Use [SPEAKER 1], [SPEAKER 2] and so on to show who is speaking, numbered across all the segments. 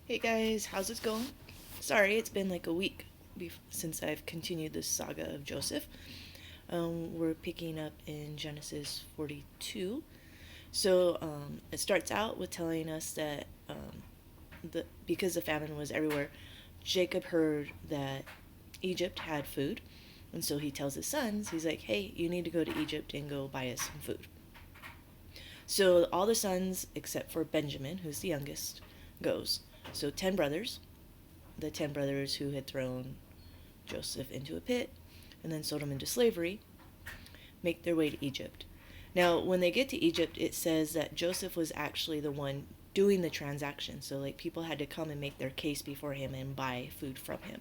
[SPEAKER 1] Hey guys, how's it going? Sorry, it's been like a week since I've continued this saga of Joseph. We're picking up in Genesis 42. It starts out with telling us that because the famine was everywhere, Jacob heard that Egypt had food. And so he tells his sons, he's like, hey, you need to go to Egypt and go buy us some food. So all the sons, except for Benjamin, who's the youngest, goes. So 10 brothers, the 10 brothers who had thrown Joseph into a pit and then sold him into slavery, make their way to Egypt. Now, when they get to Egypt, it says that Joseph was actually the one doing the transaction. So, like, people had to come and make their case before him and buy food from him.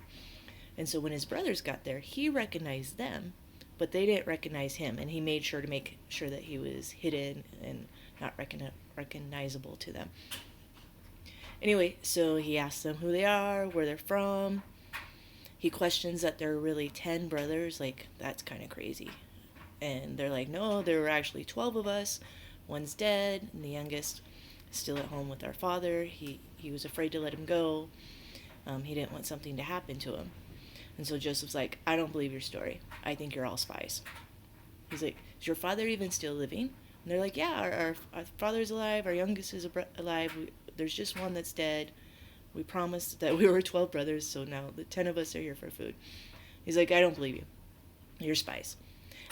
[SPEAKER 1] And so, when his brothers got there, he recognized them, but they didn't recognize him. And he made sure to make sure that he was hidden and not recognizable to them. Anyway, so he asks them who they are, where they're from. He questions that there are really 10 brothers. Like, that's kind of crazy. And they're like, no, there were actually 12 of us. One's dead, and the youngest is still at home with our father. He was afraid to let him go. He didn't want something to happen to him. And so Joseph's like, I don't believe your story. I think you're all spies. He's like, is your father even still living? And they're like, yeah, our father's alive. Our youngest is alive. There's just one that's dead. We promised that we were 12 brothers, so now the 10 of us are here for food. He's like, I don't believe you. You're spies.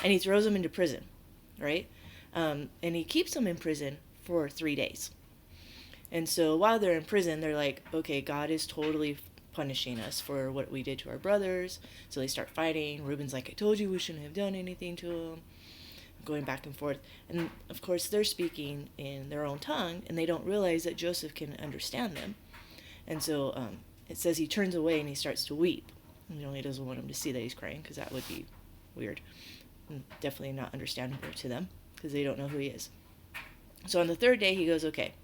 [SPEAKER 1] And he throws them into prison, right? And he keeps them in prison for 3 days. And so while they're in prison, they're like, okay, God is totally punishing us for what we did to our brothers. So they start fighting. Reuben's like, I told you we shouldn't have done anything to him. Going back and forth. And of course, they're speaking in their own tongue, and they don't realize that Joseph can understand them. And so it says he turns away and he starts to weep. He doesn't want him to see that he's crying, because that would be weird. And definitely not understandable to them, because they don't know who he is. So on the third day, he goes, okay.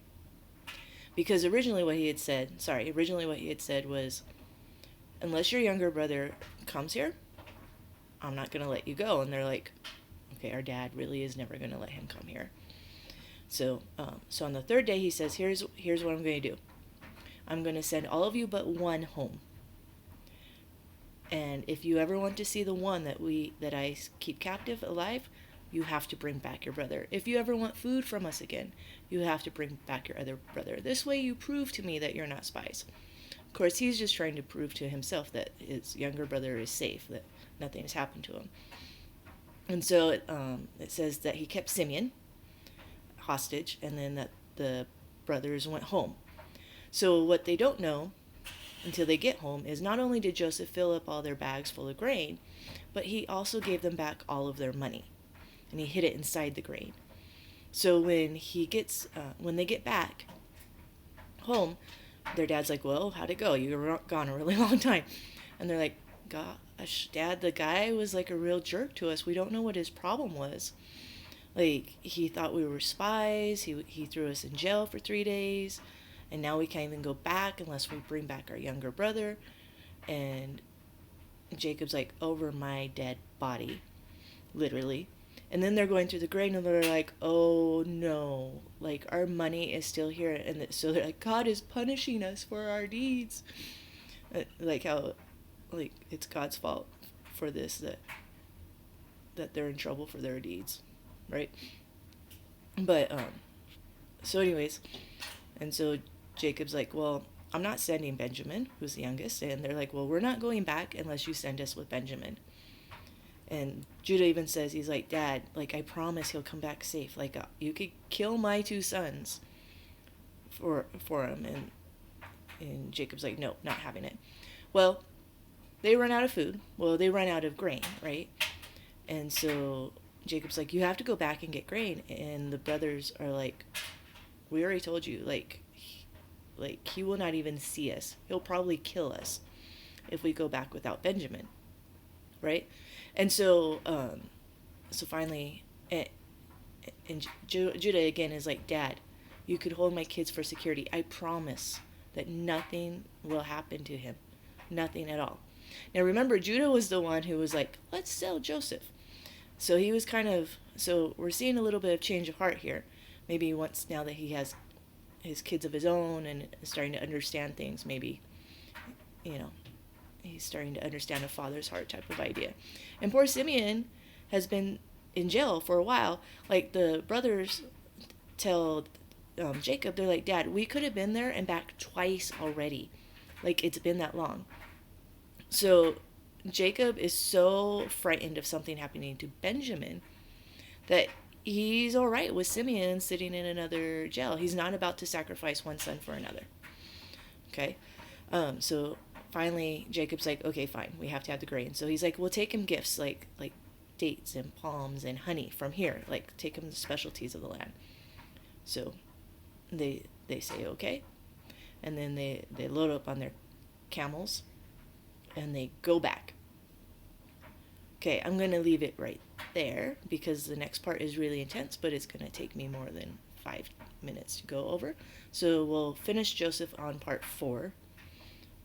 [SPEAKER 1] Because originally what he had said was, unless your younger brother comes here, I'm not going to let you go. And they're like, okay, our dad really is never going to let him come here. So on the third day, he says, here's what I'm going to do. I'm going to send all of you but one home. And if you ever want to see the one that I keep captive alive, you have to bring back your brother. If you ever want food from us again, you have to bring back your other brother. This way you prove to me that you're not spies. Of course, he's just trying to prove to himself that his younger brother is safe, that nothing has happened to him. And so it says that he kept Simeon hostage, and then that the brothers went home. So what they don't know until they get home is not only did Joseph fill up all their bags full of grain, but he also gave them back all of their money, and he hid it inside the grain. So when they get back home, their dad's like, well, how'd it go? You were gone a really long time. And they're like, gosh, Dad, the guy was like a real jerk to us. We don't know what his problem was. Like, he thought we were spies. He threw us in jail for 3 days. And now we can't even go back unless we bring back our younger brother. And Jacob's like, over my dead body. Literally. And then they're going through the grain and they're like, oh no. Like, our money is still here. And so they're like, God is punishing us for our deeds. Like how, like, it's God's fault for this, that they're in trouble for their deeds. Right? But, so anyways, and so Jacob's like, well, I'm not sending Benjamin, who's the youngest. And they're like, well, we're not going back unless you send us with Benjamin. And Judah even says, he's like, Dad, like, I promise he'll come back safe. Like, you could kill my 2 sons for him. And Jacob's like, no, not having it. Well, they run out of food. Well, they run out of grain, right? And so Jacob's like, you have to go back and get grain. And the brothers are like, we already told you, like he will not even see us. He'll probably kill us if we go back without Benjamin, right? And so finally, and Judah again is like, Dad, you could hold my kids for security. I promise that nothing will happen to him. Nothing at all. Now remember, Judah was the one who was like, let's sell Joseph. So he was so we're seeing a little bit of change of heart here. Maybe once now that he has his kids of his own and starting to understand things. Maybe, you know, he's starting to understand a father's heart type of idea. And poor Simeon has been in jail for a while. Like the brothers tell Jacob, they're like, Dad, we could have been there and back twice already. Like it's been that long. So Jacob is so frightened of something happening to Benjamin that he's all right with Simeon sitting in another jail. He's not about to sacrifice one son for another. Okay? So finally, Jacob's like, okay, fine, we have to have the grain. So he's like, we'll take him gifts like dates and palms and honey from here. Like, take him the specialties of the land. So they say okay. And then they load up on their camels and they go back. Okay, I'm going to leave it right there because the next part is really intense, but it's going to take me more than 5 minutes to go over. So we'll finish Joseph on part 4.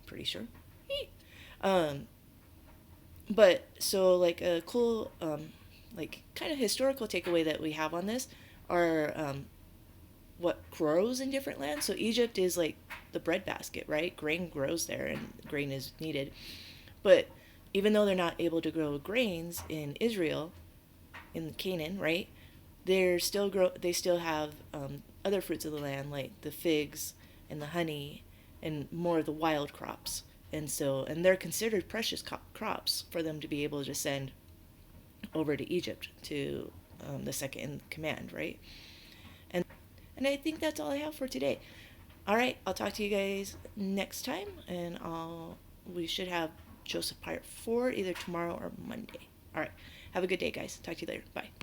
[SPEAKER 1] Pretty sure. But so like a cool like kind of historical takeaway that we have on this are what grows in different lands. So Egypt is like the breadbasket, right? Grain grows there and grain is needed. But even though they're not able to grow grains in Israel, in Canaan, right? They still have other fruits of the land like the figs and the honey and more of the wild crops. And they're considered precious crops for them to be able to send over to Egypt to the second in command, right? And I think that's all I have for today. All right, I'll talk to you guys next time, and we should have Joseph Part 4 either tomorrow or Monday. All right, have a good day, guys. Talk to you later. Bye.